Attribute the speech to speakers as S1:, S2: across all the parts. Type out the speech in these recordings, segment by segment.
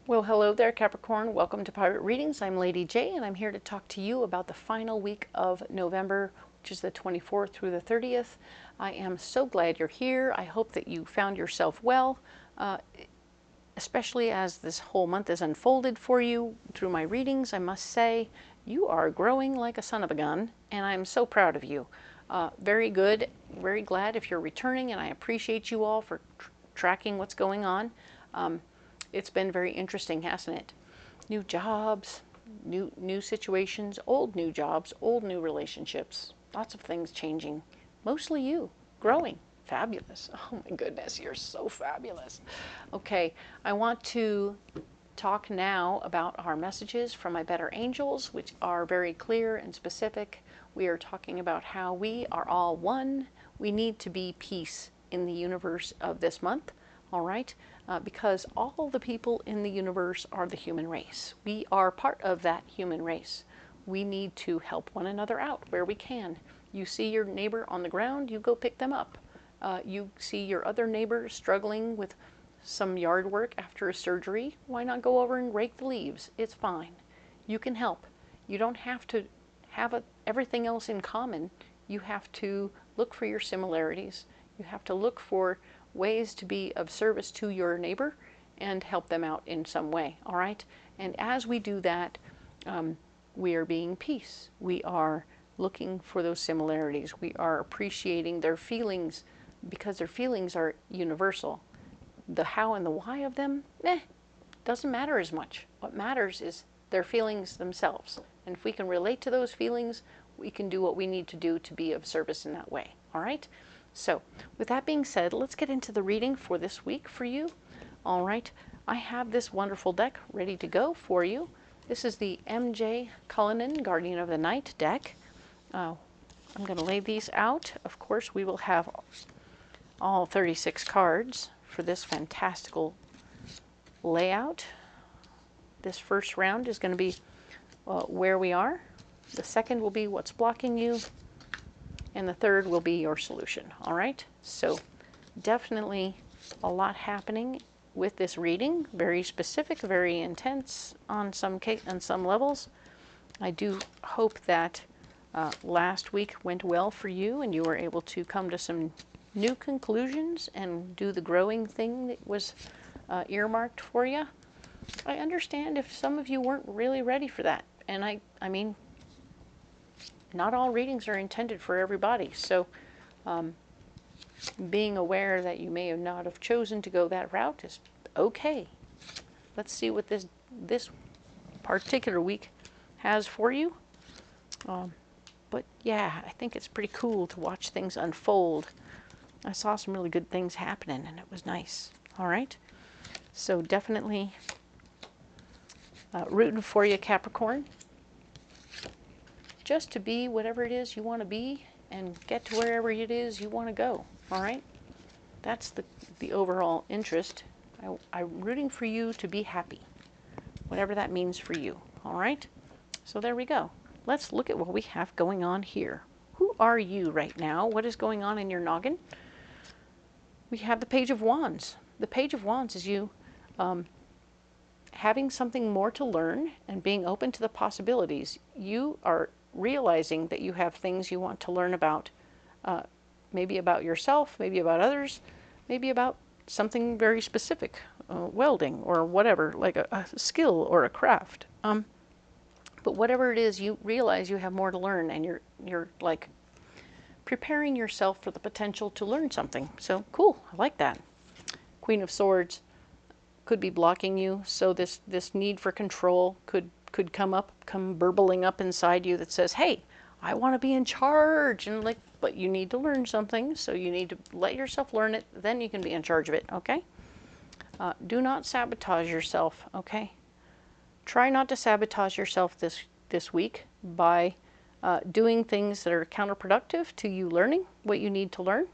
S1: Well, hello there, Capricorn. Welcome to Pirate Readings. I'm Lady J, and I'm here to talk to you about the final week of November, which is the 24th through the 30th. I am so glad you're here. I hope that you found yourself well, especially as this whole month is unfolded for you through my readings. I must say, you are growing like a son of a gun, and I'm so proud of you. Very good, very glad if you're returning, and I appreciate you all for tracking what's going on. It's been very interesting, hasn't it? New jobs, new situations, old new jobs, old new relationships, lots of things changing. Mostly you, growing. Fabulous. Oh my goodness, you're so fabulous. Okay, I want to talk now about our messages from my better angels, which are very clear and specific. We are talking about how we are all one. We need to be peace in the universe of this month. All right, because all the people in the universe are the human race. We are part of that human race. We need to help one another out where we can. You see your neighbor on the ground, you go pick them up. You see your other neighbor struggling with some yard work after a surgery, why not go over and rake the leaves? It's fine. You can help. You don't have to have everything else in common. You have to look for your similarities. You have to look for ways to be of service to your neighbor and help them out in some way, all right? And as we do that, we are being peace. We are looking for those similarities. We are appreciating their feelings because their feelings are universal. The how and the why of them, doesn't matter as much. What matters is their feelings themselves. And if we can relate to those feelings, we can do what we need to do to be of service in that way, all right? So, with that being said, let's get into the reading for this week for you. All right, I have this wonderful deck ready to go for you. This is the MJ Cullinane Guardian of the Night deck. I'm going to lay these out. Of course, we will have all 36 cards for this fantastical layout. This first round is going to be where we are. The second will be what's blocking you. And the third will be your solution, all right? So definitely a lot happening with this reading, very specific, very intense on some levels. I do hope that last week went well for you and you were able to come to some new conclusions and do the growing thing that was earmarked for you. I understand if some of you weren't really ready for that. And I mean, not all readings are intended for everybody, so being aware that you may not have chosen to go that route is okay. Let's see what this particular week has for you. But yeah, I think it's pretty cool to watch things unfold. I saw some really good things happening, and it was nice. All right, so definitely rooting for you, Capricorn. Just to be whatever it is you want to be and get to wherever it is you want to go, all right? That's the overall interest. I'm rooting for you to be happy, whatever that means for you, all right? So there we go. Let's look at what we have going on here. Who are you right now? What is going on in your noggin? We have the Page of Wands. The Page of Wands is you having something more to learn and being open to the possibilities. You are realizing that you have things you want to learn about, maybe about yourself, maybe about others, maybe about something very specific, welding or whatever, like a skill or a craft. But whatever it is, you realize you have more to learn, and you're like preparing yourself for the potential to learn something. So cool, I like that. Queen of Swords could be blocking you, so this need for control could come burbling up inside you that says, hey, I want to be in charge, and like, but you need to learn something, so you need to let yourself learn it, then you can be in charge of it, okay? Do not sabotage yourself, okay? Try not to sabotage yourself this week by doing things that are counterproductive to you learning what you need to learn,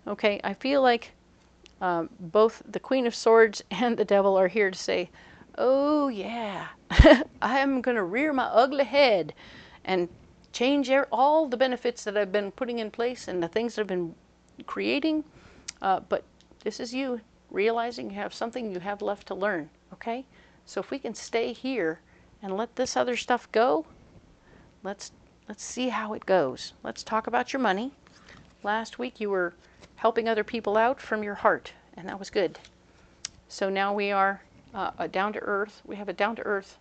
S1: okay? I feel like both the Queen of Swords and the Devil are here to say, oh yeah, I'm going to rear my ugly head and change all the benefits that I've been putting in place and the things that I've been creating. But this is you realizing you have something you have left to learn, okay? So if we can stay here and let this other stuff go, let's see how it goes. Let's talk about your money. Last week you were helping other people out from your heart, and that was good. So now we are a down-to-earth. We have a down-to-earth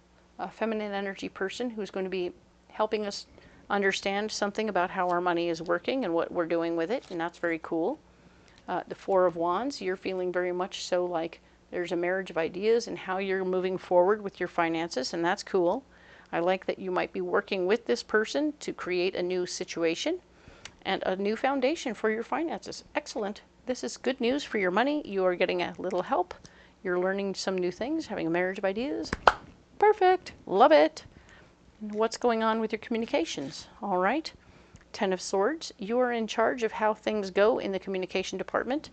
S1: feminine energy person who's going to be helping us understand something about how our money is working and what we're doing with it, and that's very cool. The Four of Wands, you're feeling very much so like there's a marriage of ideas and how you're moving forward with your finances, and that's cool. I like that you might be working with this person to create a new situation and a new foundation for your finances. Excellent. This is good news for your money. You are getting a little help. You're learning some new things, having a marriage of ideas. Perfect. Love it. And what's going on with your communications? All right. Ten of Swords. You are in charge of how things go in the communication department.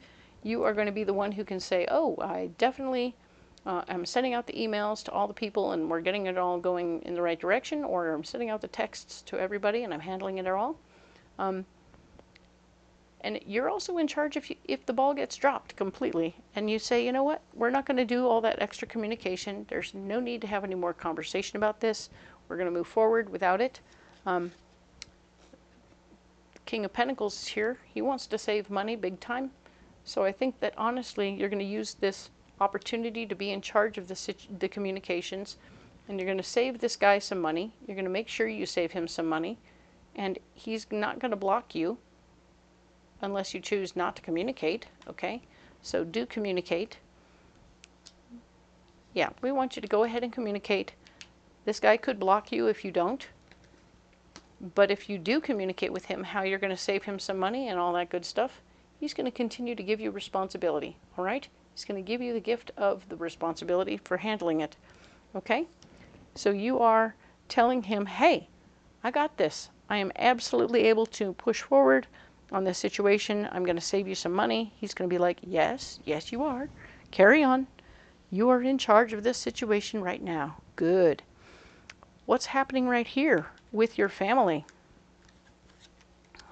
S1: You are going to be the one who can say, oh, I definitely I'm sending out the emails to all the people and we're getting it all going in the right direction, or I'm sending out the texts to everybody and I'm handling it all. And you're also in charge if the ball gets dropped completely and you say, you know what, we're not going to do all that extra communication. There's no need to have any more conversation about this. We're going to move forward without it. King of Pentacles is here. He wants to save money big time. So I think that honestly, you're going to use this opportunity to be in charge of the communications, and you're going to save this guy some money. You're going to make sure you save him some money, and he's not going to block you unless you choose not to communicate, okay? So do communicate. Yeah, we want you to go ahead and communicate. This guy could block you if you don't, but if you do communicate with him how you're going to save him some money and all that good stuff, he's going to continue to give you responsibility, all right? He's going to give you the gift of the responsibility for handling it, okay? So you are telling him, hey, I got this. I am absolutely able to push forward on this situation. I'm going to save you some money. He's going to be like, yes, yes you are. Carry on. You are in charge of this situation right now. Good. What's happening right here with your family?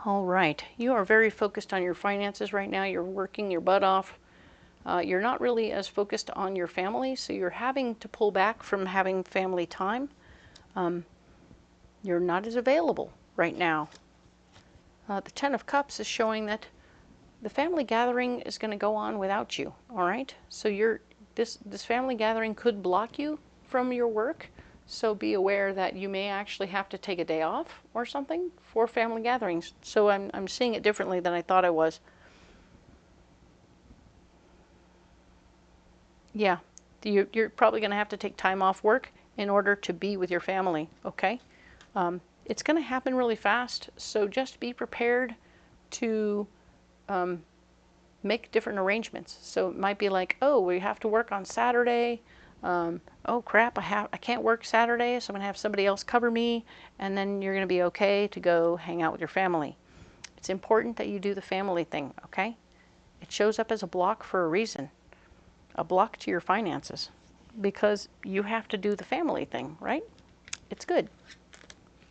S1: All right. You are very focused on your finances right now. You're working your butt off. You're not really as focused on your family, so you're having to pull back from having family time. You're not as available right now. The Ten of Cups is showing that the family gathering is going to go on without you, all right? So this family gathering could block you from your work, so be aware that you may actually have to take a day off or something for family gatherings. So I'm seeing it differently than I thought I was. Yeah, you're probably going to have to take time off work in order to be with your family, okay? It's going to happen really fast, so just be prepared to make different arrangements. So it might be like, oh, we have to work on Saturday. Oh crap, I can't work Saturday, so I'm going to have somebody else cover me, and then you're going to be okay to go hang out with your family. It's important that you do the family thing, okay? It shows up as a block for a reason. A block to your finances, because you have to do the family thing, right? It's good.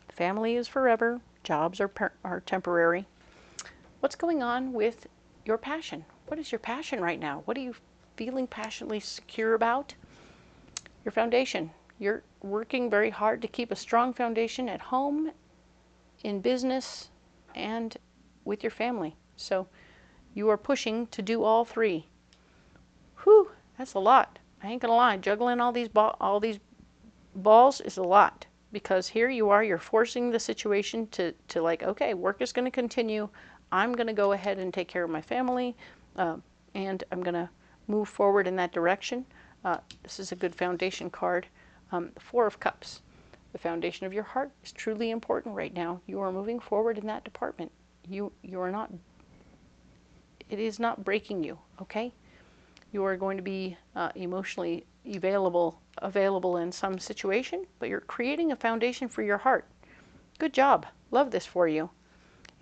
S1: Family is forever. Jobs are temporary. What's going on with your passion? What is your passion right now? What are you feeling passionately secure about? Your foundation. You're working very hard to keep a strong foundation at home, in business, and with your family. So you are pushing to do all three. Whew, that's a lot. I ain't gonna lie, juggling all these balls is a lot, because here you are, you're forcing the situation to like, okay, work is going to continue. I'm going to go ahead and take care of my family, and I'm going to move forward in that direction. This is a good foundation card. The Four of Cups. The foundation of your heart is truly important right now. You are moving forward in that department. You are not, it is not breaking you, okay? You are going to be emotionally available in some situation, but you're creating a foundation for your heart. Good job. Love this for you.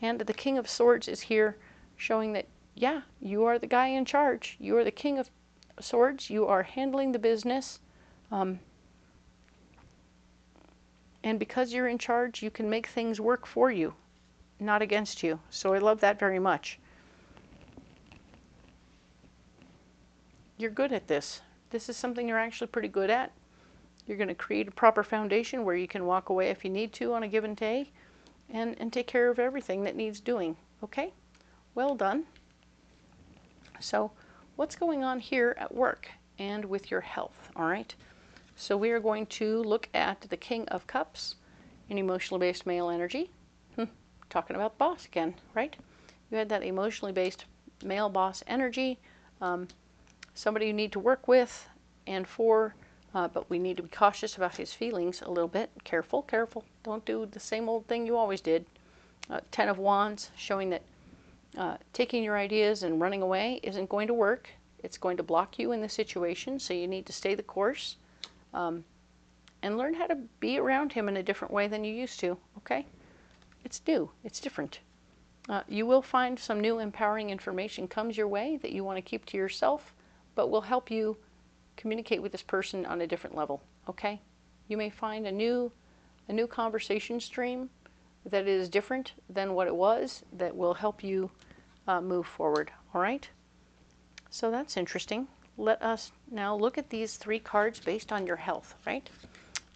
S1: And the King of Swords is here, showing that, yeah, you are the guy in charge. You are the King of Swords. You are handling the business. And because you're in charge, you can make things work for you, not against you. So I love that very much. You're good at this. This is something you're actually pretty good at. You're going to create a proper foundation where you can walk away if you need to on a given day and take care of everything that needs doing. Okay? Well done. So what's going on here at work and with your health? All right? So we are going to look at the King of Cups in emotionally based male energy. Talking about boss again, right? You had that emotionally based male boss energy, somebody you need to work with and for, but we need to be cautious about his feelings a little bit. Careful, careful. Don't do the same old thing you always did. 10 of Wands, showing that taking your ideas and running away isn't going to work. It's going to block you in the situation, so you need to stay the course and learn how to be around him in a different way than you used to, okay? It's new. It's different. You will find some new empowering information comes your way that you want to keep to yourself, but will help you communicate with this person on a different level, okay? You may find a new conversation stream that is different than what it was that will help you move forward, all right? So that's interesting. Let us now look at these 3 cards based on your health, right?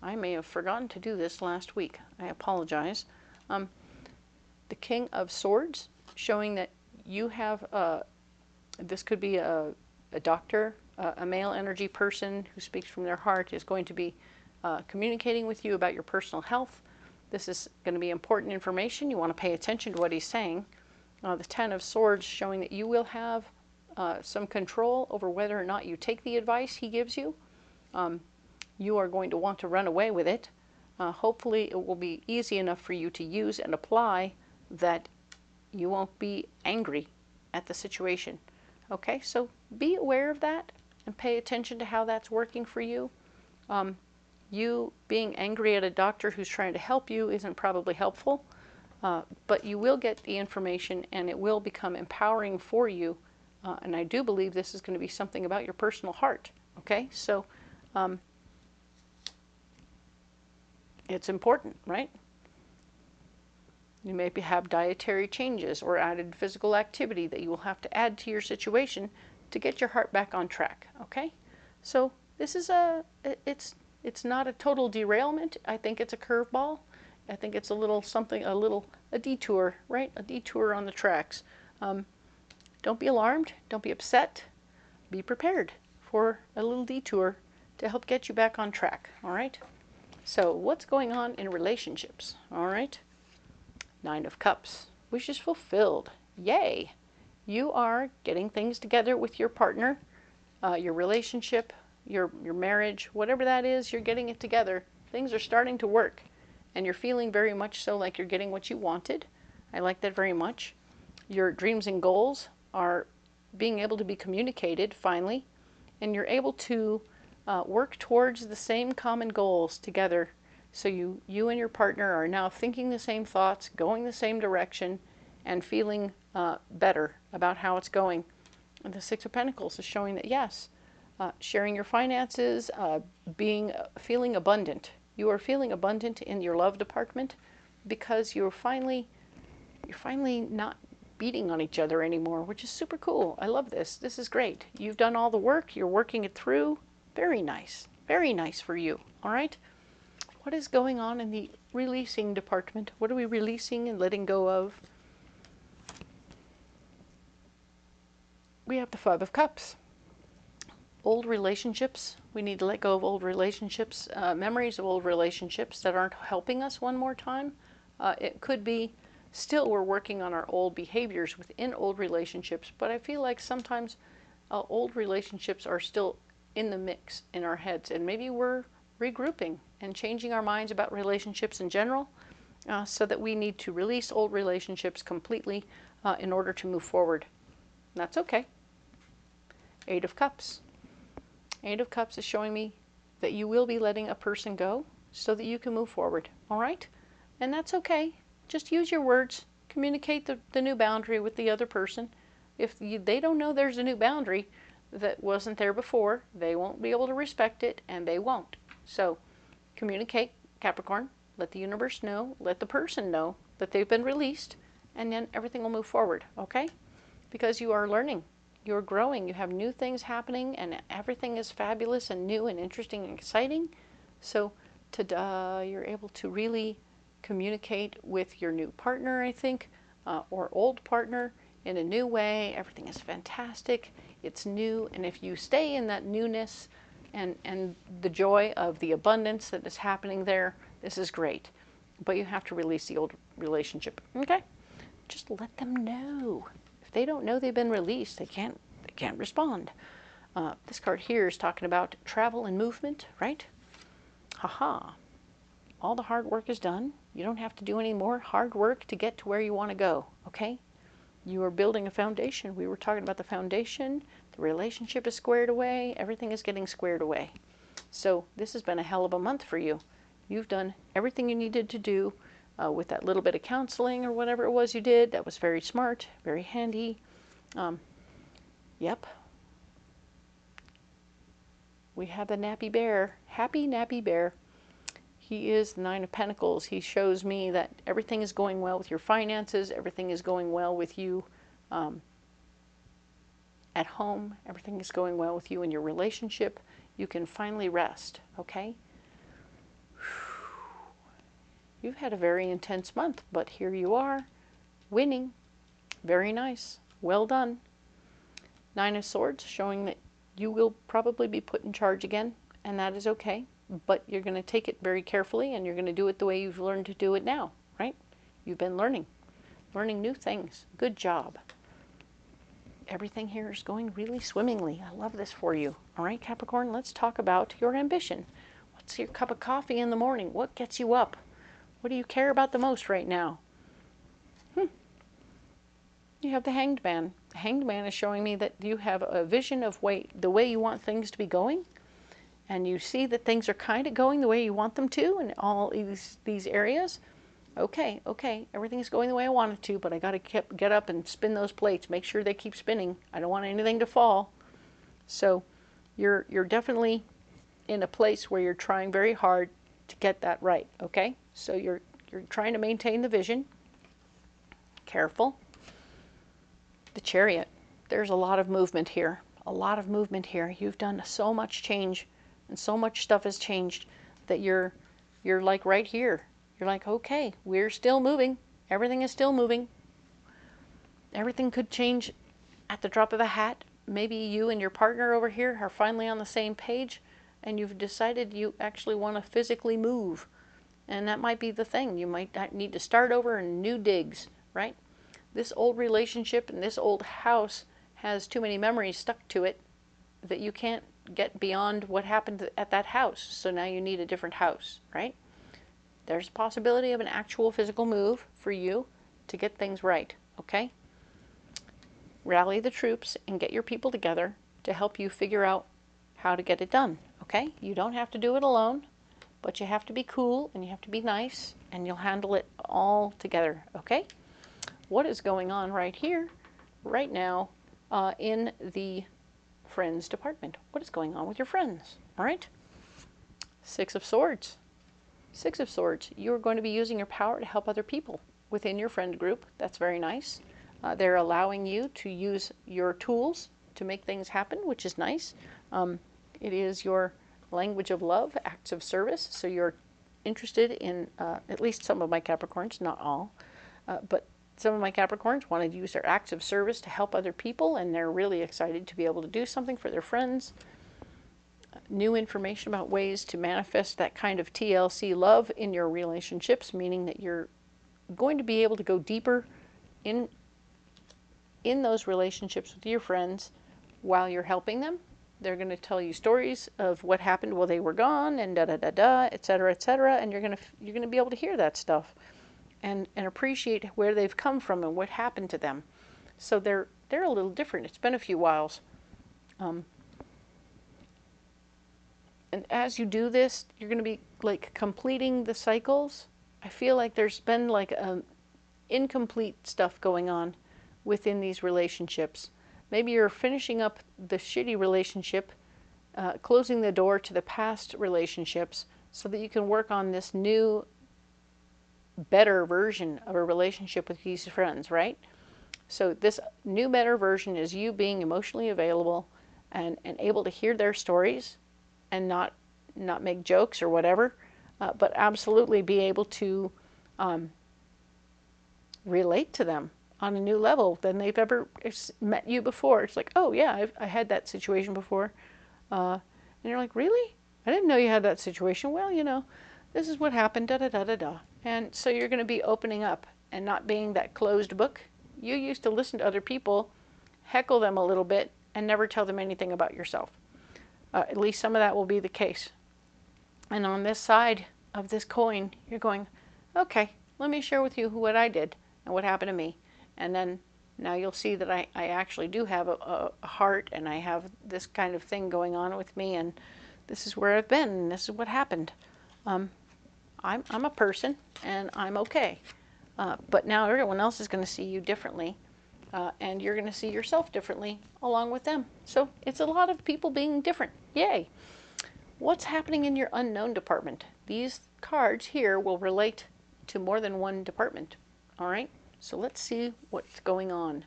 S1: I may have forgotten to do this last week. I apologize. The King of Swords, showing that you have, this could be a doctor, a male energy person who speaks from their heart is going to be communicating with you about your personal health. This is going to be important information. You want to pay attention to what he's saying. The 10 of Swords, showing that you will have some control over whether or not you take the advice he gives you. You are going to want to run away with it. Hopefully it will be easy enough for you to use and apply that you won't be angry at the situation. Okay, so be aware of that and pay attention to how that's working for you. You being angry at a doctor who's trying to help you isn't probably helpful, but you will get the information and it will become empowering for you. And I do believe this is going to be something about your personal heart. Okay, so it's important, right? You maybe have dietary changes or added physical activity that you will have to add to your situation to get your heart back on track, okay? So this is it's not a total derailment. I think it's a curveball. I think it's a little something, a detour, right? A detour on the tracks. Don't be alarmed. Don't be upset. Be prepared for a little detour to help get you back on track, all right? So what's going on in relationships, all right? 9 of Cups, wishes fulfilled. Yay! You are getting things together with your partner, your relationship, your marriage, whatever that is, you're getting it together. Things are starting to work, and you're feeling very much so like you're getting what you wanted. I like that very much. Your dreams and goals are being able to be communicated finally, and you're able to work towards the same common goals together. So you and your partner are now thinking the same thoughts, going the same direction, and feeling better about how it's going. And the 6 of Pentacles is showing that yes, sharing your finances, feeling abundant. You are feeling abundant in your love department because you're finally not beating on each other anymore, which is super cool. I love this. This is great. You've done all the work. You're working it through. Very nice. Very nice for you. All right? What is going on in the releasing department? What are we releasing and letting go of? We have the 5 of Cups. Old relationships. We need to let go of old relationships, memories of old relationships that aren't helping us one more time. It could be still we're working on our old behaviors within old relationships, but I feel like sometimes old relationships are still in the mix in our heads, and maybe we're regrouping and changing our minds about relationships in general, so that we need to release old relationships completely in order to move forward. And that's okay. 8 of Cups. 8 of Cups is showing me that you will be letting a person go so that you can move forward, all right? And that's okay. Just use your words. Communicate the new boundary with the other person. If they don't know there's a new boundary that wasn't there before, they won't be able to respect it, and they won't. So communicate, Capricorn. Let the universe know, let the person know that they've been released, and then everything will move forward, okay? Because you are learning, you're growing, you have new things happening, and everything is fabulous and new and interesting and exciting. So ta-da, you're able to really communicate with your new partner, I think, or old partner in a new way. Everything is fantastic. It's new. And if you stay in that newness and the joy of the abundance that is happening there, this is great. But you have to release the old relationship. Okay? Just let them know. If they don't know they've been released, they can't respond. This card here is talking about travel and movement, right? Haha. All the hard work is done. You don't have to do any more hard work to get to where you want to go, okay? You are building a foundation. We were talking about the foundation. The relationship is squared away. Everything is getting squared away. So this has been a hell of a month for you. You've done everything you needed to do with that little bit of counseling or whatever it was you did. That was very smart, very handy. Yep. We have the nappy bear. Happy nappy bear. He is the Nine of Pentacles. He shows me that everything is going well with your finances. Everything is going well with you at home. Everything is going well with you in your relationship. You can finally rest, okay? You've had a very intense month, but here you are, winning. Very nice. Well done. Nine of Swords, showing that you will probably be put in charge again, and that is okay. But you're going to take it very carefully, and you're going to do it the way you've learned to do it now, right? You've been learning new things. Good job. Everything here is going really swimmingly. I love this for you. All right, Capricorn, let's talk about your ambition. What's your cup of coffee in the morning? What gets you up? What do you care about the most right now? You have the Hanged Man. The Hanged Man is showing me that you have a vision of the way you want things to be going. And you see that things are kind of going the way you want them to in all these areas. Okay, everything's going the way I want it to, but I got to get up and spin those plates, make sure they keep spinning. I don't want anything to fall. So you're definitely in a place where you're trying very hard to get that right, okay? So you're trying to maintain the vision. Careful. The Chariot. There's a lot of movement here. A lot of movement here. You've done so much change. And so much stuff has changed that you're like right here. You're like, okay, we're still moving. Everything is still moving. Everything could change at the drop of a hat. Maybe you and your partner over here are finally on the same page and you've decided you actually want to physically move. And that might be the thing. You might need to start over in new digs, right? This old relationship and this old house has too many memories stuck to it that you can't get beyond what happened at that house. So now you need a different house, right? There's a possibility of an actual physical move for you to get things right, okay? Rally the troops and get your people together to help you figure out how to get it done, okay? You don't have to do it alone, but you have to be cool and you have to be nice and you'll handle it all together, okay? What is going on right here, right now, in the friends department? What is going on with your friends? All right. Six of Swords. Six of Swords. You're going to be using your power to help other people within your friend group. That's very nice. They're allowing you to use your tools to make things happen, which is nice. It is your language of love, acts of service. So you're interested in, at least some of my Capricorns, not all, but some of my Capricorns want to use their acts of service to help other people, and they're really excited to be able to do something for their friends. New information about ways to manifest that kind of TLC love in your relationships, meaning that you're going to be able to go deeper in those relationships with your friends while you're helping them. They're going to tell you stories of what happened while they were gone, and da-da-da-da, etc., and you're going to be able to hear that stuff. And appreciate where they've come from and what happened to them. So they're a little different. It's been a few whiles. And as you do this, you're going to be like completing the cycles. I feel like there's been like incomplete stuff going on within these relationships. Maybe you're finishing up the shitty relationship, closing the door to the past relationships so that you can work on this new, better version of a relationship with these friends, right? So this new, better version is you being emotionally available and able to hear their stories and not not make jokes or whatever, but absolutely be able to relate to them on a new level than they've ever met you before. It's like, oh yeah, I had that situation before. And you're like, really? I didn't know you had that situation. Well, you know, this is what happened, da da da da da. And so you're going to be opening up and not being that closed book. You used to listen to other people, heckle them a little bit, and never tell them anything about yourself. At least some of that will be the case. And on this side of this coin, you're going, okay, let me share with you what I did and what happened to me. And then now you'll see that I actually do have a heart, and I have this kind of thing going on with me, and this is where I've been, and this is what happened. I'm a person, and I'm okay. But now everyone else is going to see you differently, and you're going to see yourself differently along with them. So it's a lot of people being different. Yay! What's happening in your unknown department? These cards here will relate to more than one department. All right? So let's see what's going on.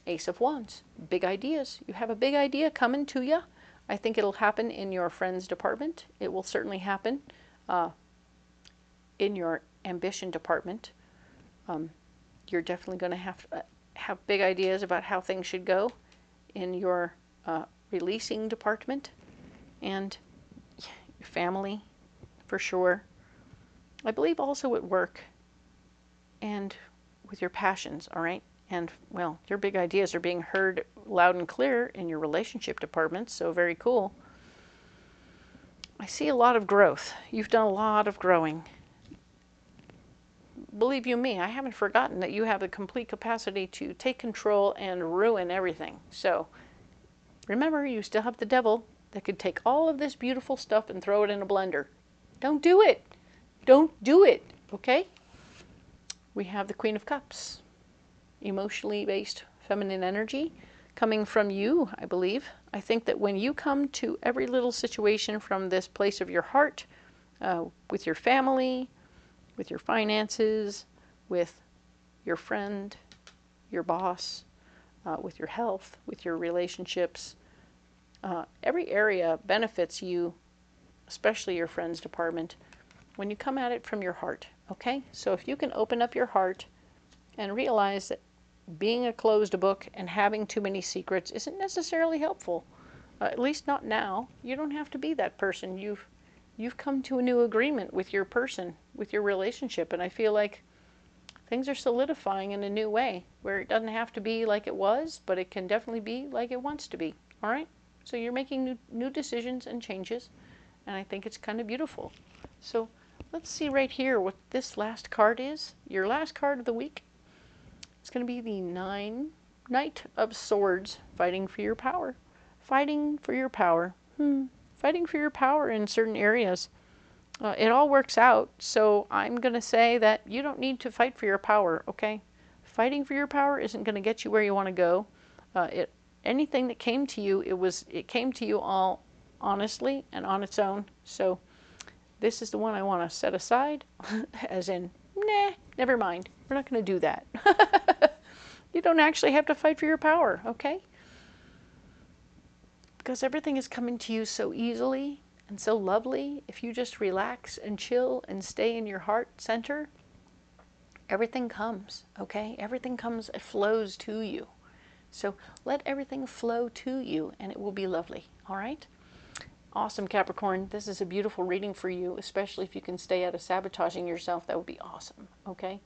S1: Ace of Wands, big ideas. You have a big idea coming to you. I think it'll happen in your friend's department. It will certainly happen in your ambition department. You're definitely going to have big ideas about how things should go in your releasing department, and your family, for sure. I believe also at work and with your passions, all right? And, well, your big ideas are being heard loud and clear in your relationship department, so very cool. I see a lot of growth. You've done a lot of growing. Believe you me, I haven't forgotten that you have the complete capacity to take control and ruin everything. So, remember, you still have the devil that could take all of this beautiful stuff and throw it in a blender. Don't do it. Don't do it, okay? We have the Queen of Cups, emotionally based feminine energy coming from you, I believe. I think that when you come to every little situation from this place of your heart, with your family, with your finances, with your friend, your boss, with your health, with your relationships, every area benefits you, especially your friend's department, when you come at it from your heart, okay? So if you can open up your heart and realize that being a closed book and having too many secrets isn't necessarily helpful, at least not now. You don't have to be that person. You've come to a new agreement with your person, with your relationship, and I feel like things are solidifying in a new way, where it doesn't have to be like it was, but it can definitely be like it wants to be, all right? So you're making new decisions and changes, and I think it's kind of beautiful. So let's see right here what this last card is. Your last card of the week. It's going to be the Knight of Swords, fighting for your power. Fighting for your power. Fighting for your power in certain areas. It all works out, so I'm going to say that you don't need to fight for your power, okay? Fighting for your power isn't going to get you where you want to go. Anything that came to you, it came to you all honestly and on its own. So this is the one I want to set aside, as in, nah, never mind. We're not going to do that. You don't actually have to fight for your power, okay? Because everything is coming to you so easily and so lovely. If you just relax and chill and stay in your heart center, everything comes, okay? Everything comes, it flows to you. So let everything flow to you, and it will be lovely, all right? Awesome, Capricorn. This is a beautiful reading for you, especially if you can stay out of sabotaging yourself. That would be awesome, okay?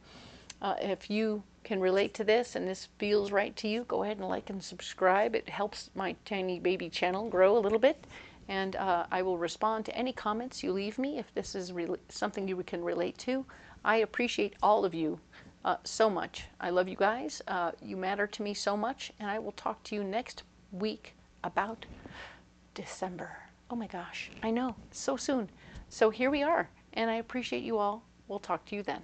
S1: If you can relate to this and this feels right to you, go ahead and like and subscribe. It helps my tiny baby channel grow a little bit. And I will respond to any comments you leave me if this is something you can relate to. I appreciate all of you so much. I love you guys. You matter to me so much. And I will talk to you next week about December. Oh my gosh, I know, so soon. So here we are. And I appreciate you all. We'll talk to you then.